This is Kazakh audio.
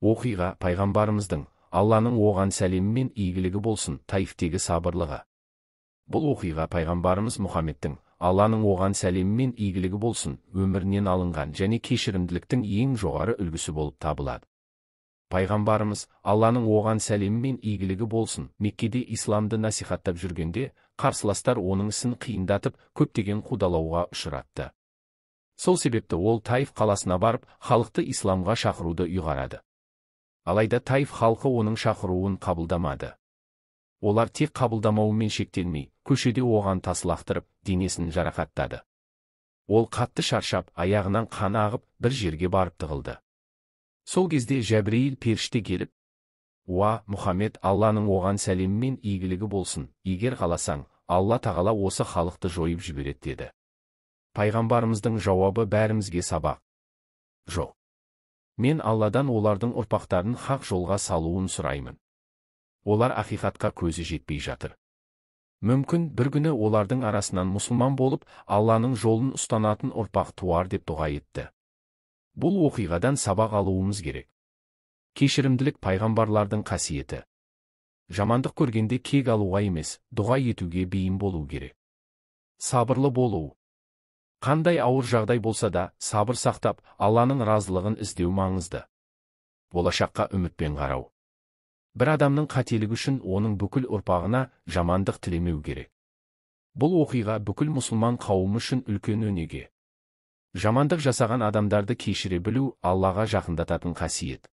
Оқиға пайғамбарымыздың, Алланың оған сәлемі мен игілігі болсын, Таифтегі сабырлығы. Бұл оқиға пайғамбарымыз Мұхаммедтің, Алланың оған сәлемі мен игілігі болсын, өмірінен алынған және кешірімділіктің ең жоғары үлгісі болып табылады. Пайғамбарымыз, Алланың оған сәлемі мен игілігі болсын, Меккеде исламды насихаттап жүргенде, қарсыластар оның ісін қиындатып, көптеген қудалауға ұшыратты. Сол себепті ол Таиф қаласына барып, халықты исламға шақыруды ұйғарады. Алайда Таиф халқы оның шақыруын қабылдамады. Олар тек қабылдамауымен шектелмей, көшеде оған тас лақтырып, денесін жарақаттады. Ол қатты шаршап, аяғынан қан ағып, бір жерге барып тығылды. Сол кезде Жәбірейіл періште келіп, «Уа, Мұхаммед, Алланың оған сәлемі мен игілігі болсын, егер қаласаң, Алла тағала осы халықты жойып жібереді» деді. Пайғамбарымыздың жауабы бәрімізге сабақ. Жоқ. Мен Алладан олардың ұрпақтарын хақ жолға салуын сұраймын. Олар ақиқатқа көзі жетпей жатыр. Мүмкін бір күні олардың арасынан мұсылман болып, Алланың жолын ұстанатын ұрпақ туар деп дұға етті. Бұл оқиғадан сабақ алуымыз керек. Кешірімділік пайғамбарлардың қасиеті. Жамандық көргенде кек алуға емес, дұға етуге бейім болу керек. Сабырлы болу. Қандай ауыр жағдай болса да, сабыр сақтап, Алланың разылығын іздеу маңызды. Болашаққа үмітпен қарау. Бір адамның қателігі үшін оның бүкіл ұрпағына жамандық тілемеу керек. Бұл оқиға бүкіл мұсылман қауымы үшін үлкен өнеге. Жамандық жасаған адамдарды кешіре білу Аллаға жақындататын қасиет.